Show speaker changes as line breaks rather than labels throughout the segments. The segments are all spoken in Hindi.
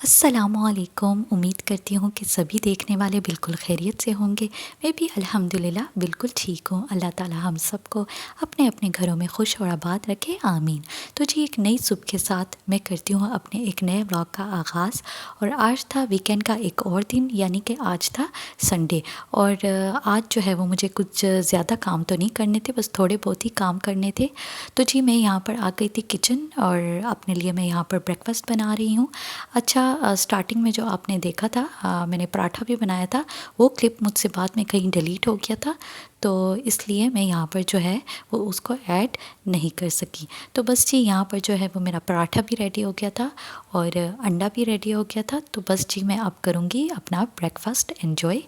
अस्सलामुअलैकुम। उम्मीद करती हूँ कि सभी देखने वाले बिल्कुल खैरियत से होंगे। मैं भी अल्हम्दुलिल्लाह बिल्कुल ठीक हूँ। अल्लाह ताला हम सबको अपने अपने घरों में खुश और आबाद रखे, आमीन। तो जी एक नई सुबह के साथ मैं करती हूँ अपने एक नए व्लॉग का आगाज़। और आज था वीकेंड का एक और दिन, यानी कि आज था संडे। और आज जो है वो मुझे कुछ ज़्यादा काम तो नहीं करने थे, बस थोड़े बहुत ही काम करने थे। तो जी मैं यहाँ पर आ गई थी किचन और अपने लिए मैं यहाँ पर ब्रेकफास्ट बना रही हूँ। अच्छा, स्टार्टिंग में जो आपने देखा था, मैंने पराठा भी बनाया था, वो क्लिप मुझसे बाद में कहीं डिलीट हो गया था, तो इसलिए मैं यहाँ पर जो है वो उसको ऐड नहीं कर सकी। तो बस जी यहाँ पर जो है वो मेरा पराठा भी रेडी हो गया था और अंडा भी रेडी हो गया था। तो बस जी मैं अब करूँगी अपना ब्रेकफास्ट एंजॉय।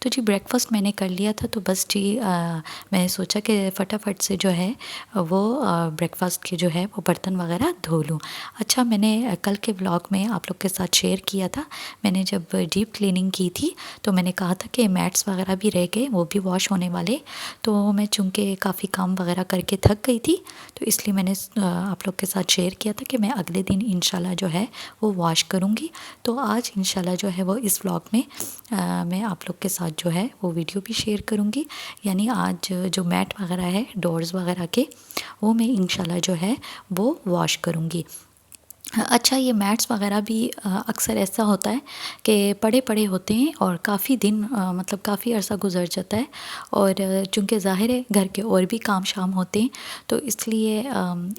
तो जी ब्रेकफास्ट मैंने कर लिया था, तो बस जी मैंने सोचा कि फटाफट से जो है वो ब्रेकफास्ट के जो है वो बर्तन वगैरह धो लूँ। अच्छा, मैंने कल के व्लॉग में आप लोग के साथ शेयर किया था, मैंने जब डीप क्लीनिंग की थी तो मैंने कहा था कि मैट्स वगैरह भी रह गए, वो भी वॉश होने वाले। तो मैं चूँकि काफ़ी काम वगैरह करके थक गई थी, तो इसलिए मैंने आप लोग के साथ शेयर किया था कि मैं अगले दिन इंशाल्लाह जो है वो वॉश करूँगी। तो आज इंशाल्लाह जो है वो इस व्लॉग में मैं आप लोग के साथ जो है वो वीडियो भी शेयर करूँगी। यानी आज जो मैट वगैरह है डोर्स वगैरह के, वो मैं इंशाल्लाह जो है वो वॉश करूँगी। अच्छा, ये मैट्स वगैरह भी अक्सर ऐसा होता है कि पड़े पड़े होते हैं और काफ़ी दिन मतलब काफ़ी अरसा गुजर जाता है। और चूँकि ज़ाहिर है घर के और भी काम शाम होते हैं, तो इसलिए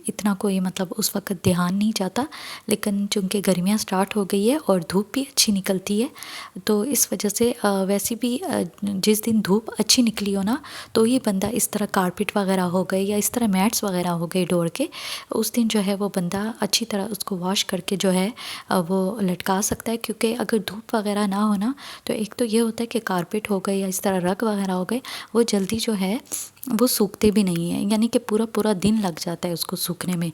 इतना कोई मतलब उस वक़्त ध्यान नहीं जाता। लेकिन चूँकि गर्मियाँ स्टार्ट हो गई है और धूप भी अच्छी निकलती है, तो इस वजह से वैसे भी जिस दिन धूप अच्छी निकली हो ना, तो ही बंदा इस तरह कारपेट वगैरह हो गए या इस तरह मैट्स वगैरह हो गए डोर के, उस दिन जो है वो बंदा अच्छी तरह उसको वॉश करके जो है वो लटका सकता है। क्योंकि अगर धूप वगैरह ना हो ना, तो एक तो ये होता है कि कारपेट हो गए या इस तरह रग वगैरह हो गए, वो जल्दी जो है वो सूखते भी नहीं हैं, यानी कि पूरा पूरा दिन लग जाता है उसको सूखने में।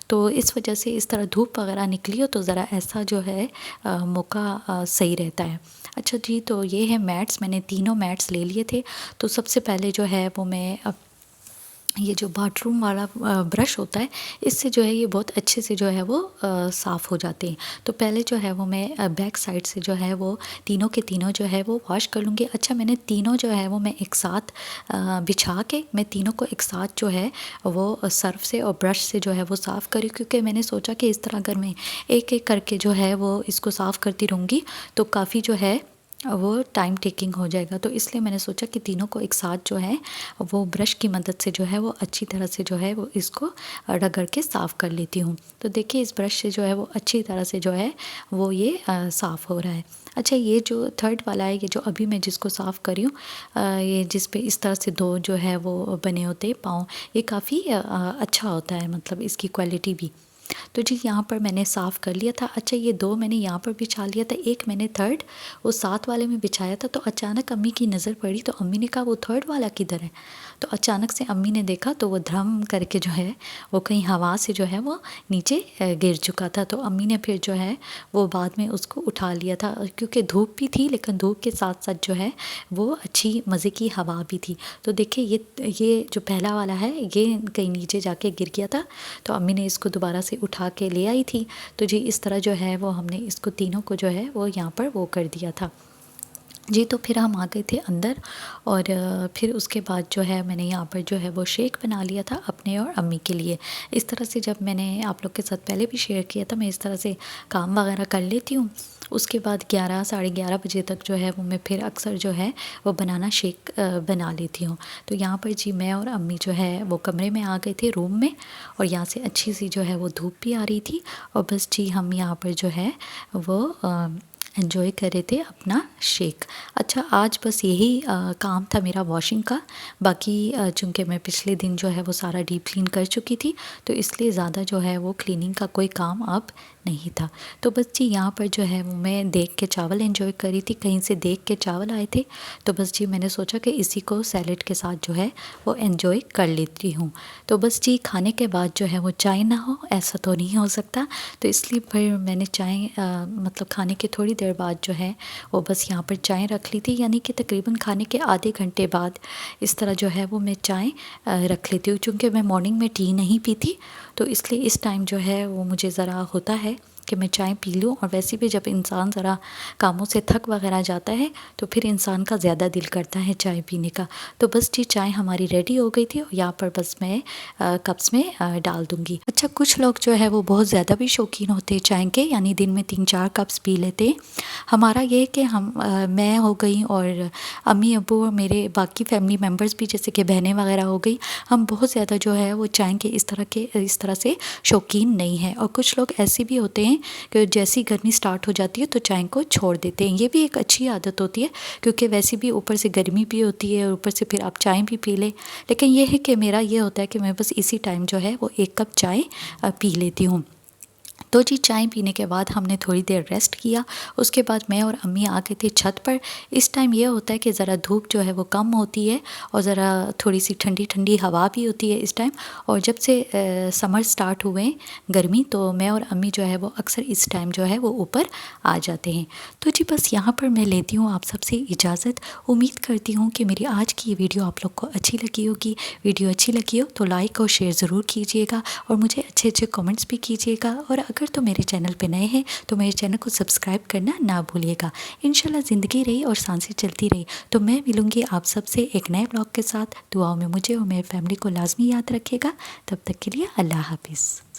तो इस वजह से इस तरह धूप वगैरह निकली हो तो ज़रा ऐसा जो है मौका सही रहता है। अच्छा जी, तो ये है मैट्स, मैंने तीनों मैट्स ले लिए थे। तो सबसे पहले जो है वो मैं ये जो बाथरूम वाला ब्रश होता है, इससे जो है ये बहुत अच्छे से जो है वो साफ़ हो जाते हैं। तो पहले जो है वो मैं बैक साइड से जो है वो तीनों के तीनों जो है वो वॉश कर लूँगी। अच्छा, मैंने तीनों जो है वो मैं एक साथ बिछा के मैं तीनों को एक साथ जो है वो सर्फ से और ब्रश से जो है वो साफ़ करी, क्योंकि मैंने सोचा कि इस तरह अगर मैं एक एक करके जो है वो इसको साफ़ करती रहूँगी तो काफ़ी जो है वो टाइम टेकिंग हो जाएगा। तो इसलिए मैंने सोचा कि तीनों को एक साथ जो है वो ब्रश की मदद से जो है वो अच्छी तरह से जो है वो इसको रगड़ के साफ़ कर लेती हूँ। तो देखिए इस ब्रश से जो है वो अच्छी तरह से जो है वो ये साफ़ हो रहा है। अच्छा, ये जो थर्ड वाला है, ये जो अभी मैं जिसको साफ़ करी हूँ, ये जिस पे इस तरह से दो जो है वो बने होते हैं पाँव, ये काफ़ी अच्छा होता है, मतलब इसकी क्वालिटी भी। तो जी यहाँ पर मैंने साफ़ कर लिया था। अच्छा, ये दो मैंने यहाँ पर बिछा लिया था, एक मैंने थर्ड वो साथ वाले में बिछाया था। तो अचानक अम्मी की नज़र पड़ी, तो अम्मी ने कहा वो थर्ड वाला किधर है। तो अचानक से अम्मी ने देखा तो वो धड़म करके जो है वो कहीं हवा से जो है वो नीचे गिर चुका था। तो अम्मी ने फिर जो है वो बाद में उसको उठा लिया था, क्योंकि धूप भी थी लेकिन धूप के साथ साथ जो है वो अच्छी मज़े की हवा भी थी। तो देखिए ये जो पहला वाला है ये कहीं नीचे जाके गिर गया था, तो अम्मी ने इसको दोबारा से उठा के ले आई थी। तो जी इस तरह जो है वो हमने इसको तीनों को जो है वो यहाँ पर वो कर दिया था जी। तो फिर हम आ गए थे अंदर और फिर उसके बाद जो है मैंने यहाँ पर जो है वो शेक बना लिया था अपने और अम्मी के लिए। इस तरह से जब मैंने आप लोग के साथ पहले भी शेयर किया था, मैं इस तरह से काम वगैरह कर लेती हूँ। उसके बाद 11 साढ़े 11 बजे तक जो है वो मैं फिर अक्सर जो है वो बनाना शेक बना लेती हूँ। तो यहाँ पर जी मैं और अम्मी जो है वो कमरे में आ गए थे, रूम में, और यहाँ से अच्छी सी जो है वो धूप भी आ रही थी। और बस जी हम यहाँ पर जो है वो एंजॉय कर रहे थे अपना शेक। अच्छा, आज बस यही काम था मेरा वॉशिंग का। बाकी चूँकि मैं पिछले दिन जो है वो सारा डीप क्लीन कर चुकी थी, तो इसलिए ज़्यादा जो है वो क्लीनिंग का कोई काम अब नहीं था। तो बस जी यहाँ पर जो है वो मैं देख के चावल एंजॉय करी थी, कहीं से देख के चावल आए थे, तो बस जी मैंने सोचा कि इसी को सैलेड के साथ जो है वो एंजॉय कर लेती हूँ। तो बस जी खाने के बाद जो है वो चाय ना हो ऐसा तो नहीं हो सकता, तो इसलिए फिर मैंने चाय मतलब खाने के थोड़ी देर बाद जो है वो बस यहाँ पर चाय रख ली थी। यानी कि तकरीबन खाने के आधे घंटे बाद इस तरह जो है वो मैं चाय रख लेती हूँ। चूँकि मैं मॉर्निंग में टी नहीं पीती, तो इसलिए इस टाइम जो है वो मुझे ज़रा होता है कि मैं चाय पी लूँ। और वैसे भी जब इंसान ज़रा कामों से थक वगैरह जाता है तो फिर इंसान का ज़्यादा दिल करता है चाय पीने का। तो बस जी चाय हमारी रेडी हो गई थी और यहाँ पर बस मैं कप्स में डाल दूँगी। अच्छा, कुछ लोग जो है वो बहुत ज़्यादा भी शौकीन होते हैं चाय के, यानी दिन में 3-4 कप्स पी लेते हैं। हमारा ये है कि मैं हो गई और अम्मी अब्बू और मेरे बाकी फैमिली मेम्बर्स भी, जैसे कि बहनें वगैरह हो गई, हम बहुत ज़्यादा जो है वो चाय के इस तरह से शौकीन नहीं है। और कुछ लोग ऐसे भी होते हैं कि जैसी गर्मी स्टार्ट हो जाती है तो चाय को छोड़ देते हैं। ये भी एक अच्छी आदत होती है, क्योंकि वैसे भी ऊपर से गर्मी भी होती है और ऊपर से फिर आप चाय भी पी लें। लेकिन ये है कि मेरा ये होता है कि मैं बस इसी टाइम जो है वो 1 कप चाय पी लेती हूँ। तो जी चाय पीने के बाद हमने थोड़ी देर रेस्ट किया। उसके बाद मैं और अम्मी आ गए थे छत पर। इस टाइम ये होता है कि ज़रा धूप जो है वो कम होती है और ज़रा थोड़ी सी ठंडी ठंडी हवा भी होती है इस टाइम। और जब से समर स्टार्ट हुए गर्मी, तो मैं और अम्मी जो है वो अक्सर इस टाइम जो है वो ऊपर आ जाते हैं। तो जी बस यहाँ पर मैं लेती हूँ आप सबसे इजाज़त। उम्मीद करती हूँ कि मेरी आज की ये वीडियो आप लोग को अच्छी लगी होगी। वीडियो अच्छी लगी हो तो लाइक और शेयर ज़रूर कीजिएगा और मुझे अच्छे अच्छे कमेंट्स भी कीजिएगा। और अगर तो मेरे चैनल पे नए हैं तो मेरे चैनल को सब्सक्राइब करना ना भूलिएगा। इंशाल्लाह ज़िंदगी रही और सांसें चलती रही तो मैं मिलूँगी आप सबसे एक नए ब्लॉग के साथ। दुआओं में मुझे और मेरी फैमिली को लाजमी याद रखिएगा। तब तक के लिए अल्लाह हाफिज़।